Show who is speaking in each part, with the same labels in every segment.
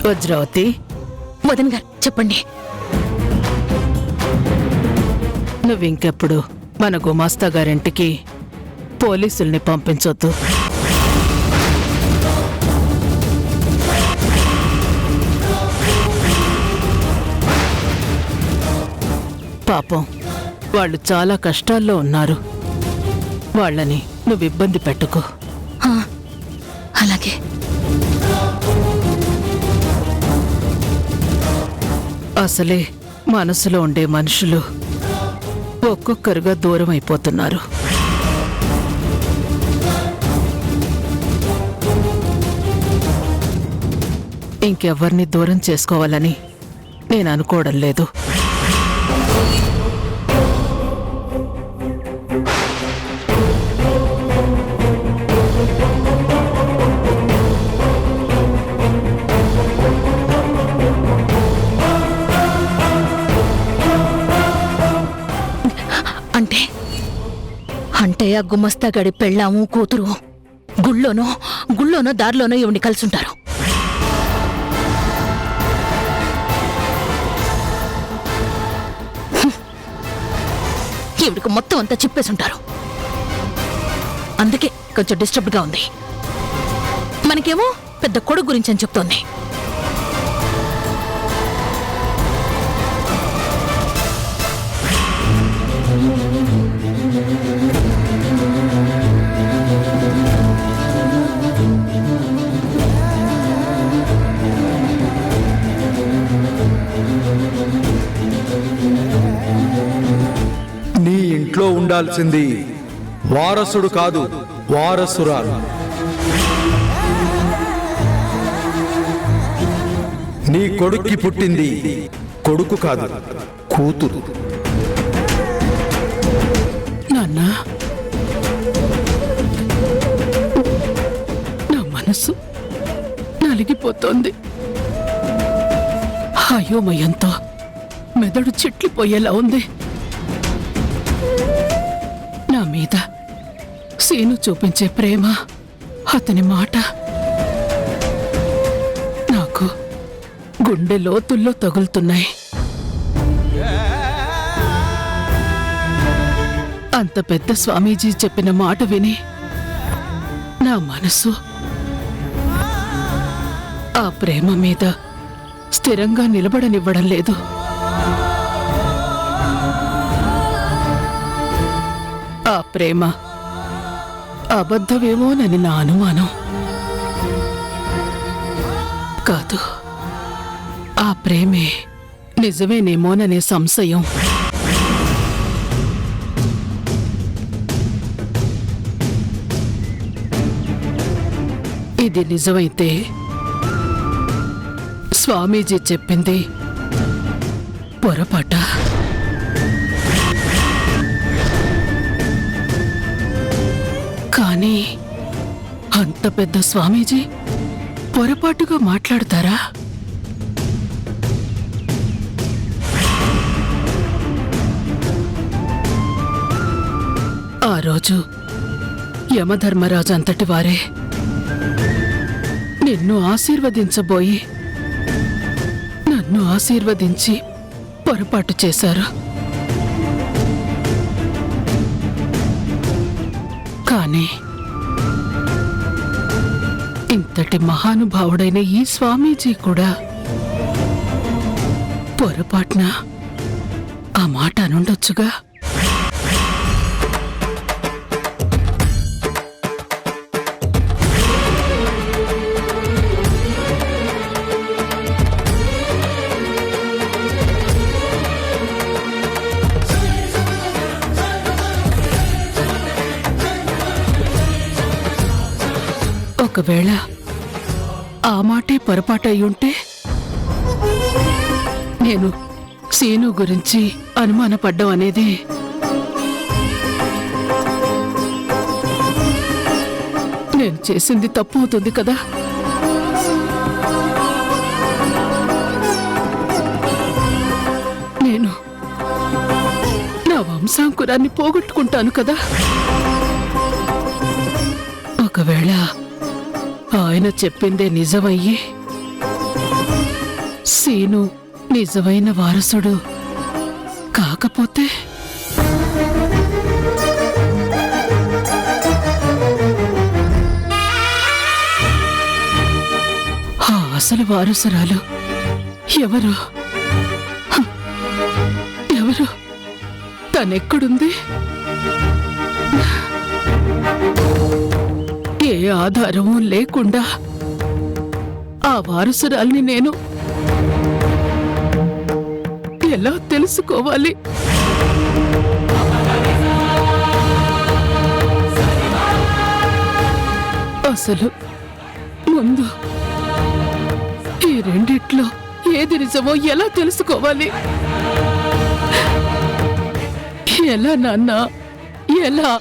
Speaker 1: వజ్రావతి,
Speaker 2: వదిన గారు చెప్పండి.
Speaker 1: నువ్వింకెప్పుడు మన గుమాస్తా గారింటికి పోలీసుల్ని పంపించొద్దు. పాపం వాళ్ళు చాలా కష్టాల్లో ఉన్నారు. వాళ్ళని నువ్వు ఇబ్బంది పెట్టుకో.
Speaker 2: అలాగే.
Speaker 1: అసలే మనసులో ఉండే మనుషులు ఒక్కొక్కరుగా దూరం అయిపోతున్నారు. ఇంకెవ్వరిని దూరం చేసుకోవాలని నేను అనుకోవడం లేదు.
Speaker 2: అంటే ఆ గుమస్తా గడి పెళ్ళాము కూతురు గుళ్ళోనో దారిలోనో ఇవన్నీ కలిసుంటారు. ఈవిడికి మొత్తం అంతా చెప్పేసుంటారు. అందుకే కొంచెం డిస్టర్బ్డ్గా ఉంది. మనకేమో పెద్ద కొడుకు గురించి అని చెప్తోంది.
Speaker 3: నీ ఇంట్లో ఉండాల్సింది వారసుడు కాదు, వారసురాలు. నీ కొడుక్కి పుట్టింది కొడుకు కాదు, కూతురు.
Speaker 1: నాన్న, నా మనసు నలిగిపోతోంది. అయోమయంతో మెదడు చిట్లిపోయేలా ఉంది. నా మీద సీను చూపించే ప్రేమ, అతని మాట నాకు గుండె లోతుల్లో తగులుతున్నాయి. అంత పెద్ద స్వామీజీ చెప్పిన మాట విని నా మనసు ఆ ప్రేమ మీద స్థిరంగా నిలబడనివ్వడం లేదు. ఆ ప్రేమ అబద్ధమేమోనని నా అనుమానం. కాదు, ఆ ప్రేమే నిజమేనేమోననే సంశయం. ఇది నిజమైతే స్వామీజీ చెప్పింది పొరపాట? కానీ అంత పెద్ద స్వామీజీ పొరపాటుగా మాట్లాడతారా? ఆ రోజు యమధర్మరాజు అంతటి వారే నిన్ను ఆశీర్వదించబోయి నన్ను ఆశీర్వదించి పొరపాటు చేశారు. కానీ ఇంతటి మహానుభావుడైన ఈ స్వామీజీ కూడా పొరపాటున ఆ మాట అనుండొచ్చుగా. ఒకవేళ ఆ మాటే పొరపాటయ్యుంటే నేను సీను గురించి అనుమానపడ్డం అనేది నేను చేసింది తప్పు అవుతుంది కదా. నేను నా వంశాంకురాన్ని పోగొట్టుకుంటాను కదా. ఒకవేళ ఆయన చెప్పిందే నిజమయ్యి సీను నిజమైన వారసుడు కాకపోతే ఆ అసలు వారసురాలు ఎవరు? ఎవరు? తనెక్కడుంది? ఏ ఆధారము లేకుండా ఆ వారసురాల్ని నేను ఎలా తెలుసుకోవాలి? అసలు ముందు ఈ రెండిట్లో ఏది నిజమో ఎలా తెలుసుకోవాలి? ఎలా నాన్న, ఎలా?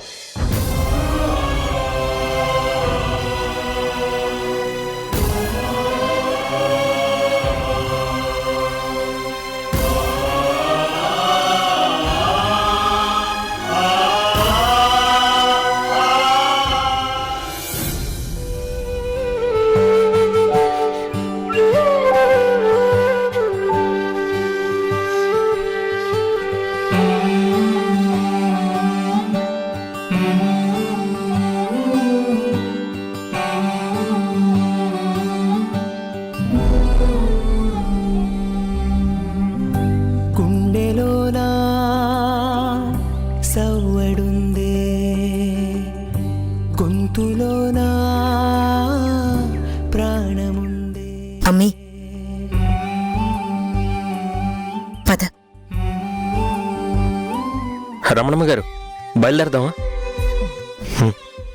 Speaker 4: గుండెలోనా సవ్వడుందే, గొంతులోనా ప్రాణముందే.
Speaker 5: అమ్మీ పద.
Speaker 6: రమణమ్మ గారు బయలుదేరదామా?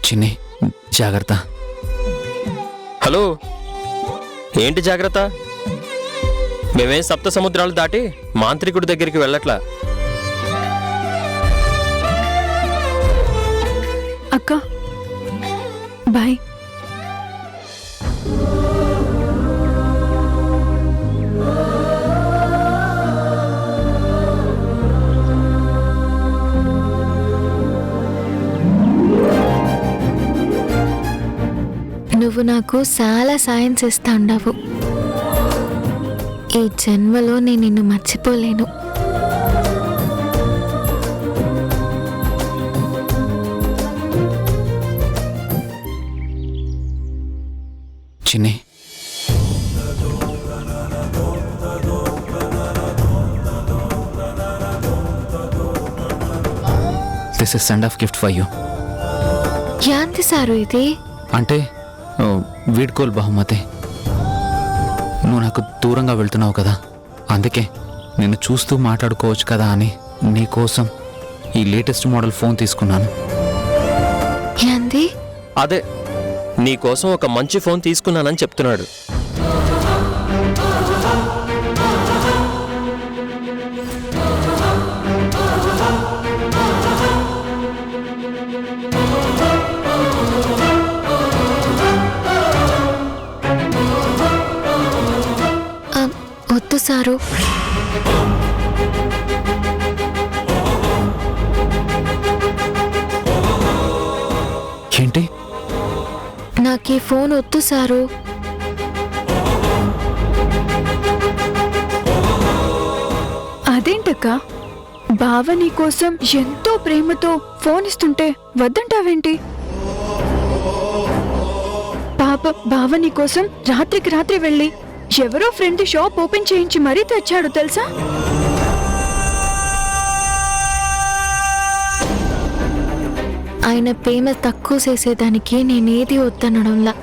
Speaker 7: చిన్ని జాగ్రత్త.
Speaker 6: హలో, ఏంటి జాగ్రత్త? మేమేం సప్త సముద్రాలు దాటి మాంత్రికుడి దగ్గరికి వెళ్ళట్లా.
Speaker 2: అక్క బాయ్.
Speaker 8: నువ్వు నాకు చాలా సాయం చేస్తా ఉండవు. ఈ జన్మలో నేను నిన్ను మర్చిపోలేను.
Speaker 7: Chinni this is send off gift for you.
Speaker 8: యాంతి సారు ఇది?
Speaker 7: అంటే వీడ్కోల్ బహుమతి. నువ్వు నాకు దూరంగా వెళ్తున్నావు కదా, అందుకే నిన్ను చూస్తూ మాట్లాడుకోవచ్చు కదా అని నీ కోసం ఈ లేటెస్ట్ మోడల్ ఫోన్ తీసుకున్నాను.
Speaker 8: యాంది?
Speaker 6: అదే నీకోసం ఒక మంచి ఫోన్ తీసుకున్నానని చెప్తున్నాడు.
Speaker 8: వద్దు సారు.
Speaker 7: ఏంటి?
Speaker 8: నాకు ఈ ఫోన్ వద్దు సారు.
Speaker 9: అదేంటక్క, బావ నీకోసం ఎంతో ప్రేమతో ఫోన్ ఇస్తుంటే వద్దంటావేంటి? పాప బావ నీకోసం రాత్రికి రాత్రి వెళ్ళి ఎవరో ఫ్రెండ్ షాప్ ఓపెన్ చేయించి మరీ తెచ్చాడు తెలుసా?
Speaker 8: ఆయన ప్రేమ తక్కువ చేసేదానికి నేనేది వద్దనడంలా.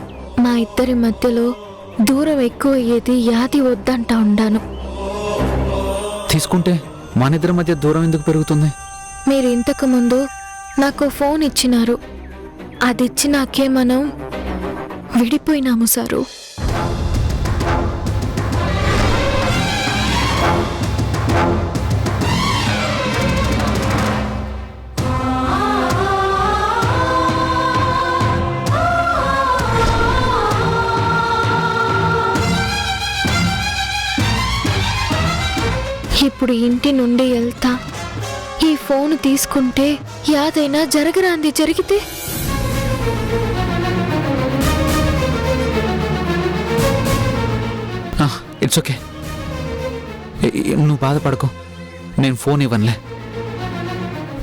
Speaker 8: మా ఇద్దరి మధ్యలో దూరం ఎక్కువ అయ్యేది యాది వద్దంటా ఉండాను.
Speaker 7: తీసుకుంటే మనిద్దరి మధ్య దూరం ఎందుకు పెరుగుతుంది?
Speaker 8: మీరు ఇంతకు ముందు నాకు ఫోన్ ఇచ్చినారు, అది ఇచ్చినాకే మనం విడిపోయినాము సారు. ఇప్పుడు ఇంటి నుండి వెళ్తా. ఈ ఫోన్ తీసుకుంటే యాదైనా జరగరాంది జరిగితే?
Speaker 7: ఇట్స్ ఓకే, నువ్వు బాధపడకు, నేను ఫోన్ ఇవ్వనులే.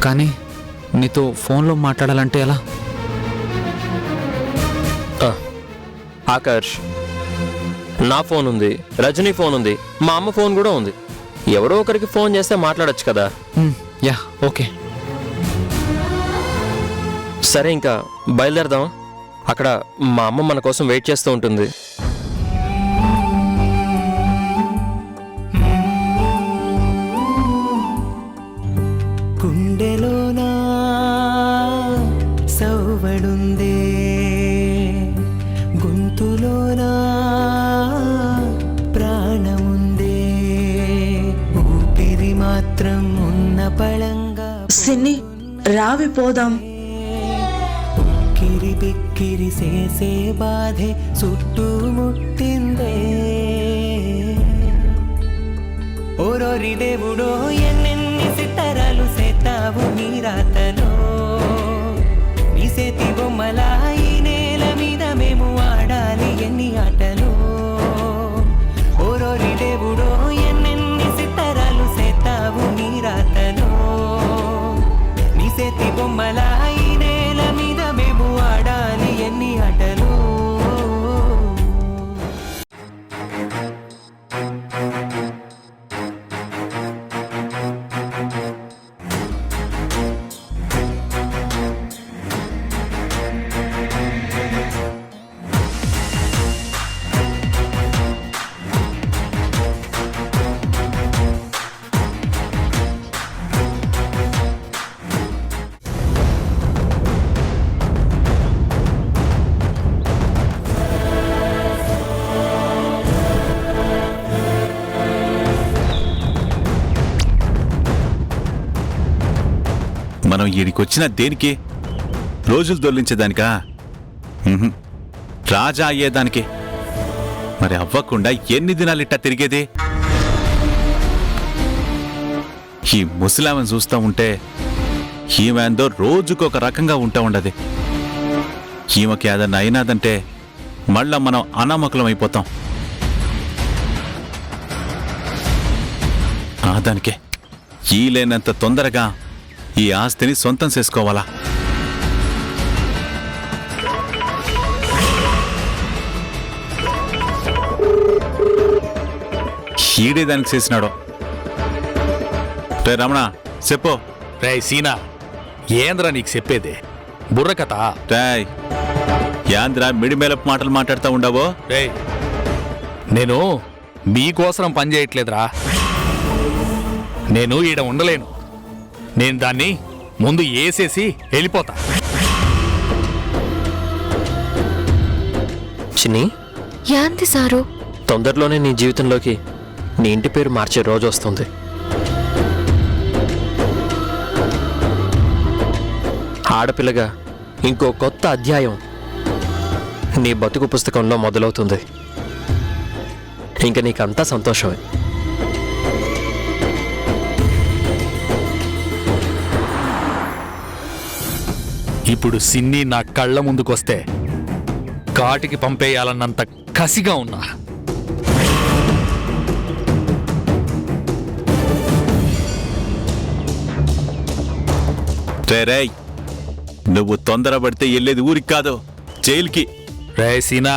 Speaker 7: కానీ నీతో ఫోన్లో మాట్లాడాలంటే ఎలా?
Speaker 6: ఆకర్ష్, నా ఫోన్ ఉంది, రజనీ ఫోన్ ఉంది, మా అమ్మ ఫోన్ కూడా ఉంది. ఎవరో ఒకరికి ఫోన్ చేస్తే మాట్లాడొచ్చు కదా.
Speaker 7: Yeah okay.
Speaker 6: సరే, ఇంకా బయలుదేరదామా? అక్కడ మా అమ్మ మన కోసం వెయిట్ చేస్తూ ఉంటుంది.
Speaker 4: గుండెలోనా సౌవడుందే, గొంతులోనా ప్రాణముందే, ఊపిరి మాత్రం ఉన్న పళంగా
Speaker 10: సిన్ని రావి పోదాం.
Speaker 4: కిరి బిక్కిరి చేసే బాధే చుట్టుముట్టిందే. ఓరోరి దేవుడో ఎన్నెన్ని సితారాలు సేతావు నీ రాతలో, నీ సేతి బొమ్మలా ఈ నేల మీద మేము ఆడాలి ఎన్ని ఆటలో. ఓరోరి దేవుడో ఎన్నెన్ని సితారాలు సేతావు నీ రాతలో, నీ సేతి బొమ్మలా ఈ నేల మీద మేము ఆడాలి ఎన్ని ఆటలో.
Speaker 11: మనం ఈడికొచ్చిన దేనికి? రోజులు దొర్లించేదానికా? రాజా అయ్యేదానికి. మరి అవ్వకుండా ఎన్ని దినాలు ఇట్టా తిరిగేది? ఈ ముసలామెను చూస్తూ ఉంటే ఈమెందో రోజుకొక రకంగా ఉంటా ఉండదు. ఈమెకి ఏదన్నా అయినాదంటే మళ్ళా మనం అనామకులం అయిపోతాం. దానికే ఈలేనంత తొందరగా ఈ ఆస్తిని సొంతం చేసుకోవాలా? ఈడే దానికి చేసినాడు. రే రమణ చెప్పు.
Speaker 12: రే సీనా, ఏంద్రా నీకు చెప్పేది? బుర్ర కథ.
Speaker 11: రేయ్ యాంద్రా మిడిమేలపు మాటలు మాట్లాడుతూ ఉండవో?
Speaker 12: రే, నేను మీకోసం పని చేయట్లేదురా. నేను ఈడ ఉండలేను. నేను దాన్ని ముందు వేసేసి వెళ్ళిపోతా.
Speaker 6: చిన్ని,
Speaker 8: యాంది సారు?
Speaker 6: తొందరలోనే నీ జీవితంలోకి నీ ఇంటి పేరు మార్చే రోజు వస్తుంది. ఆడపిల్లగా ఇంకో కొత్త అధ్యాయం నీ బతుకు పుస్తకంలో మొదలవుతుంది. ఇంక నీకంతా సంతోషమే.
Speaker 12: ఇప్పుడు సిన్ని నా కళ్ళ ముందుకొస్తే కాటికి పంపేయాలన్నంత కసిగా ఉన్నా.
Speaker 11: రేయ్, నువ్వు తొందరపడితే వెళ్ళేది ఊరికి కాదు, జైలుకి.
Speaker 12: రే సీనా,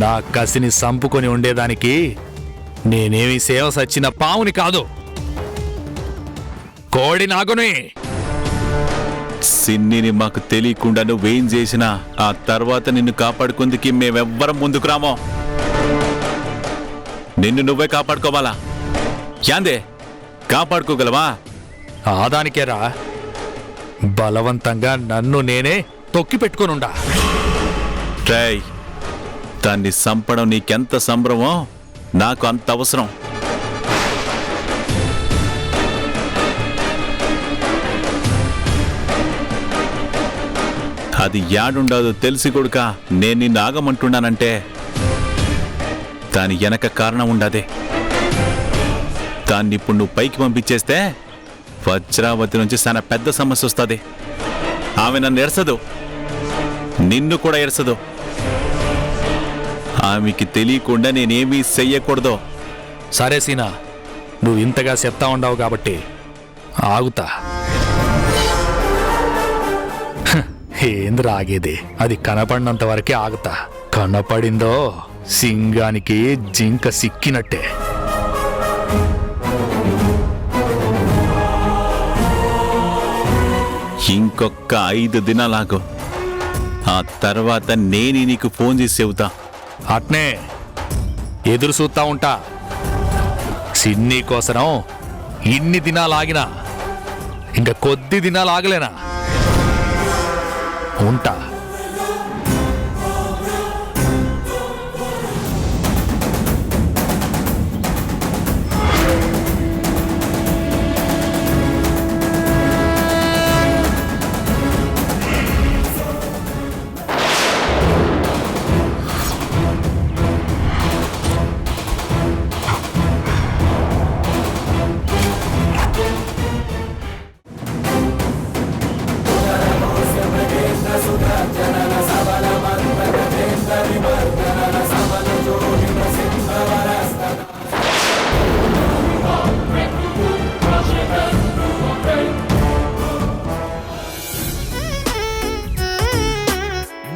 Speaker 12: నా కసిని సంపుకొని ఉండేదానికి నేనేమి సేవ సచ్చిన పావుని కాదు, కోడి నాగుని.
Speaker 11: సిన్నిని మాకు తెలియకుండా నువ్వేం చేసినా ఆ తర్వాత నిన్ను కాపాడుకుందుకి మేమెవ్వరం ముందుకు రామో. నిన్ను నువ్వే కాపాడుకోవాలా? యాందే కాపాడుకోగలవా?
Speaker 12: ఆదానికేరా బలవంతంగా నన్ను నేనే తొక్కి పెట్టుకోనుండా.
Speaker 11: ట్రై దాన్ని సంపడం నీకెంత సంభ్రమో నాకు అంత అవసరం. అది యాడుండదో తెలిసి కొడుక నేను నిన్ను ఆగమంటున్నానంటే దాని వెనక కారణం ఉండదే. దాన్ని ఇప్పుడు నువ్వు పైకి పంపించేస్తే వజ్రావతి నుంచి చాలా పెద్ద సమస్య వస్తుంది. ఆమె నన్ను ఎరసదు, నిన్ను కూడా ఎరసదు. ఆమెకి తెలియకుండా నేనేమీ చెయ్యకూడదు.
Speaker 12: సరే సీనా, నువ్వు ఇంతగా చెప్తా ఉండవు కాబట్టి ఆగుతా. ఏంద్ర ఆగేది? అది కనపడినంత వరకే ఆగుతా. కనపడిందో సింగానికి జింక సిక్కినట్టే.
Speaker 11: ఇంకొక 5 దినాలాగు, ఆ తర్వాత నేను నీకు ఫోన్ చేసి చెబుతా.
Speaker 12: అట్నే ఎదురు చూస్తా ఉంటా. సిన్ని కోసరం ఇన్ని దినాలు ఆగినా ఇంకా కొద్ది దినాలు ఆగలేనా? ఉంటా.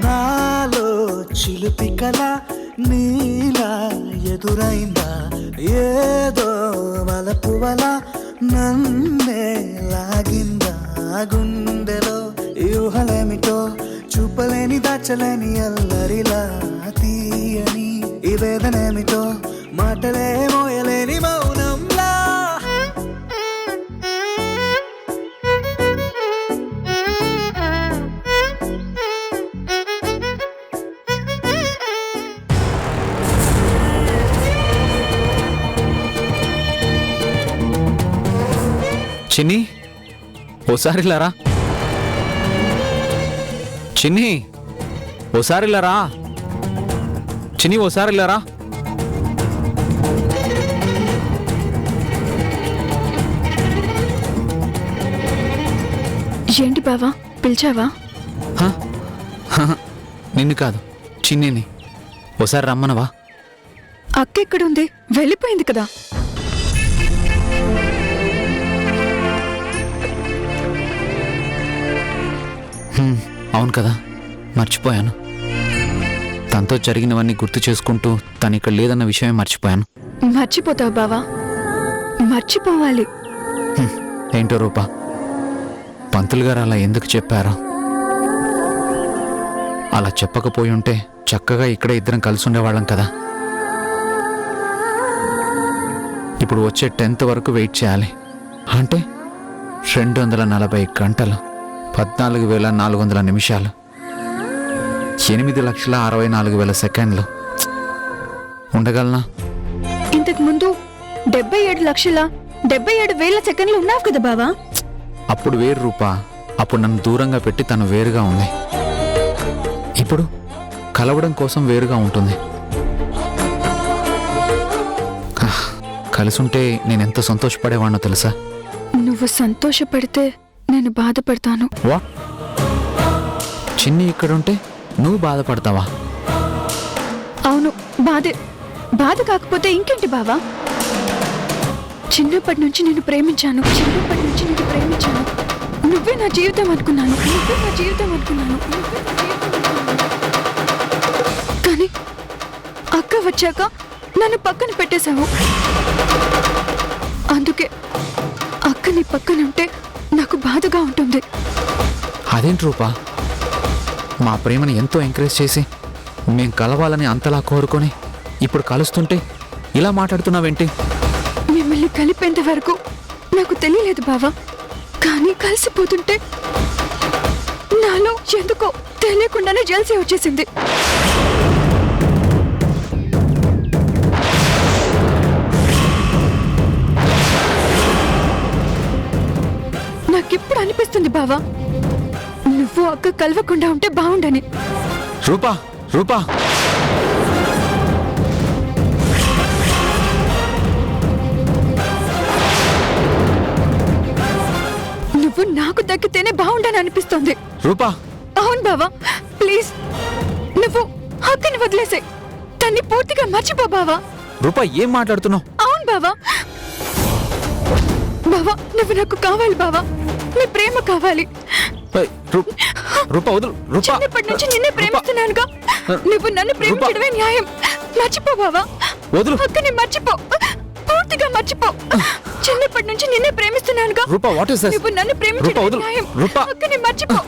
Speaker 4: నాలో చిలుపి కల నీలా ఎదురైందా, ఏదో వలపు వల నన్నే లాగిందా, గుండెలో యూహలేమిటో చూపలేని దాచలేని అల్లరిలా తీయని ఈ వేదనేమిటో మాటలే మోయలేని మౌనంలా.
Speaker 7: చిన్ని, ఓసారి లారా. చిన్ని, ఓసారి లారా. చిన్ని, ఓసారి లారా.
Speaker 9: ఏంటి బావా, పిలిచావా?
Speaker 7: నిన్ను కాదు, చిన్నిని. ఓసారి రమ్మనవా?
Speaker 9: అక్క ఎక్కడుంది? వెళ్ళిపోయింది కదా.
Speaker 7: అవును కదా, మర్చిపోయాను. తనతో జరిగినవన్నీ గుర్తు చేసుకుంటూ తను ఇక్కడ లేదన్న విషయమే మర్చిపోయాను.
Speaker 9: మర్చిపోతావు బావా, మర్చిపోవాలి.
Speaker 7: ఏంటో రూపా, పంతులు గారు అలా ఎందుకు చెప్పారో? అలా చెప్పకపోయి ఉంటే చక్కగా ఇక్కడే ఇద్దరం కలిసి ఉండేవాళ్ళం కదా. ఇప్పుడు వచ్చే 10th వరకు వెయిట్ చేయాలి. అంటే 240 గంటలు, 14,400 నిమిషాలు, 8,64,000 సెకండ్లు. ఉండగలనా?
Speaker 9: ఇంతకు ముందు 77,77,000 సెకండ్లు ఉన్నావు కదా బావా.
Speaker 7: అప్పుడు వేరు రూపా, అప్పుడు నన్ను దూరంగా పెట్టి తను వేరుగా ఉంది. ఇప్పుడు కలవడం కోసం వేరుగా ఉంటుంది. కలిసుంటే నేనెంత సంతోషపడేవాణ్ణో తెలుసా?
Speaker 9: నువ్వు సంతోషపడితే నేను బాధపడతాను.
Speaker 7: వాట్? చిన్ని ఇక్కడుంటే నువ్వు బాధపడతావా?
Speaker 9: అవును, బాధే. బాధ కాకపోతే ఇంకేంటి బావా? చిన్నప్పటి నుంచి నేను ప్రేమించాను. నువ్వే నా జీవితం అనుకున్నాను. కానీ అక్క వచ్చాక నన్ను పక్కన పెట్టేశావు. అందుకే అక్క నీ పక్కనుంటే నాకు బాధగా ఉంటుంది.
Speaker 7: అదేంటి రూపా, మా ప్రేమని ఎంతో ఎంకరేజ్ చేసి మేం కలవాలని అంతలా కోరుకొని ఇప్పుడు కలుస్తుంటే ఇలా మాట్లాడుతున్నావేంటి?
Speaker 9: మిమ్మల్ని కలిపేంత వరకు నాకు తెలియలేదు బావా. కానీ కలిసిపోతుంటే నాలో ఎందుకో తెలియకుండానే జల్సీ వచ్చేసింది. నాకిప్పుడు అనిపిస్తుంది బావా, నువ్వు అక్క కలవకుండా ఉంటే బాగుండని.
Speaker 7: రూపా, రూపా,
Speaker 9: నువ్వు నాకు దక్కితేనే బాగుండని అనిపిస్తుంది.
Speaker 7: రూపా.
Speaker 9: అవును బావా, ప్లీజ్ నువ్వు అక్కని వదిలేసే, తన్ని పూర్తిగా మర్చిపో బావా.
Speaker 7: రూపా, ఏం మాట్లాడుతున్నావు?
Speaker 9: అవును బావా బావా, నువ్వు నాకు కావాలి బావా, నీ ప్రేమ కావాలి.
Speaker 7: రూపా వదులు. రూపా
Speaker 9: చిన్నప్పటి నుంచి నిన్నే ప్రేమిస్తున్నానుగా, నువ్వు నన్ను ప్రేమించడమే న్యాయం. మర్చిపో బావా,
Speaker 7: వదులు.
Speaker 9: అక్కని మర్చిపో, పూర్తిగా మర్చిపో. చిన్నప్పటి నుంచి నిన్నే ప్రేమిస్తున్నానుగా,
Speaker 7: రూపా వాట్ ఇస్ దిస్?
Speaker 9: నువ్వు నన్ను
Speaker 7: రూపా
Speaker 9: ప్రేమించడమే
Speaker 7: వదులు.
Speaker 9: న్యాయం.
Speaker 7: రూపా
Speaker 9: అక్కని మర్చిపో.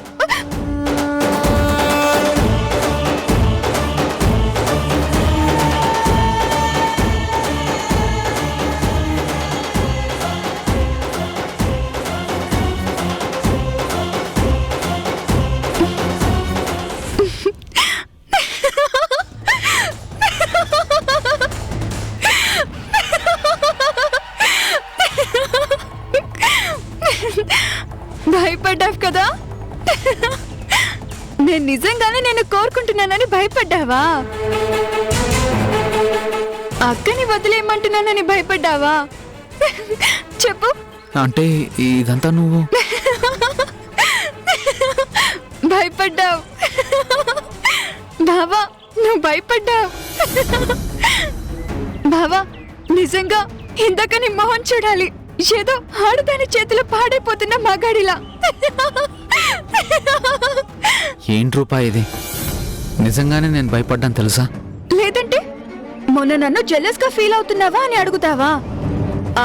Speaker 9: భయపడ్డావు కదా? నేను నిజంగానే నేను కోరుకుంటున్నానని భయపడ్డావా? అక్కని వదిలేయమంటున్నానని భయపడ్డావా? చెప్పు.
Speaker 7: అంటే ఇదంతా నువ్వు
Speaker 9: భయపడ్డావు బావా, నువ్వు భయపడ్డావు బావా. నిజంగా ఇందాక నీ మొహం చూడాలి, ఏదో ఆడదాని చేతిలో పాడైపోతున్న మగాడిలా.
Speaker 7: ఏంటి రూపా ఇది? నిజంగానే నేను భయపడ్డాను తెలుసా?
Speaker 9: లేదంటే మొన్న నన్ను జెలస్ గా ఫీల్ అవుతున్నావా అని అడుగుతావా?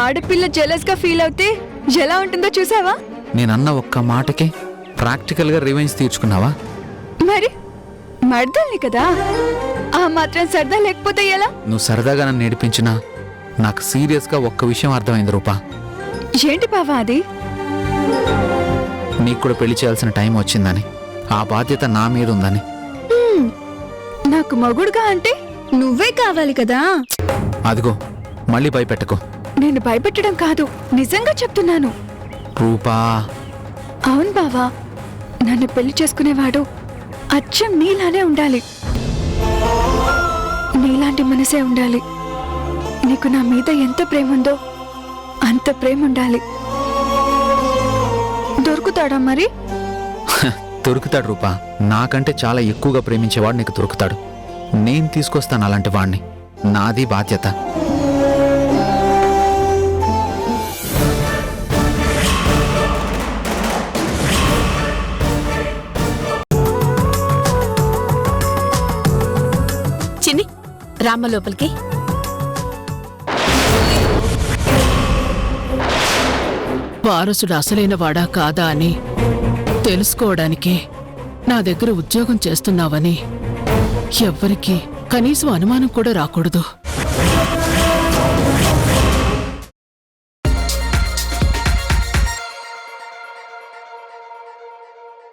Speaker 9: ఆడపిల్ల జెలస్ గా ఫీల్ అవుతే ఎలా ఉంటుందో చూసావా?
Speaker 7: నేనన్న ఒక్క మాటకి ప్రాక్టికల్ గా రివెంజ్ తీర్చుకున్నావా?
Speaker 9: మరి మర్దల్ని కదా, ఆ మాత్రం సరదా లేకపోతే ఎలా?
Speaker 7: నువ్వు సరదాగా నన్ను నేర్పించినా నాకు సీరియస్ గా ఒక్క విషయం అర్థమైంది రూపా.
Speaker 9: ఏంటి బావా అది?
Speaker 7: నీకు కూడా పెళ్లి చేయాల్సిన టైం వచ్చిందని, ఆ బాధ్యత నా మీద ఉందని.
Speaker 9: నాకు మొగుడుగా అంటే నువ్వే కావాలి కదా.
Speaker 7: అదిగో మళ్ళీ భయపెట్టకు.
Speaker 9: నేను భయపెట్టడం కాదు, నిజంగా చెప్తున్నాను.
Speaker 7: రూపా
Speaker 9: అవును బావా, నన్ను పెళ్లి చేసుకునేవాడు అచ్చం నీలానే ఉండాలి, నీలాంటి మనసే ఉండాలి. నీకు నా మీద ఎంత ప్రేమ ఉందో అంత ప్రేమ ఉండాలి. దొరుకుతాడా మరి?
Speaker 7: దొరుకుతాడు రూపా. నాకంటే చాలా ఎక్కువగా ప్రేమించేవాడు నీకు దొరుకుతాడు. నేను తీసుకొస్తాను అలాంటి వాడిని. నాది బాధ్యత.
Speaker 2: చిన్ని రామ లోపలికి.
Speaker 1: వారసుడు అసలైన వాడా కాదా అని తెలుసుకోవడానికి నా దగ్గర ఉద్యోగం చేస్తున్నావని ఎవ్వరికీ కనీసం అనుమానం కూడా రాకూడదు.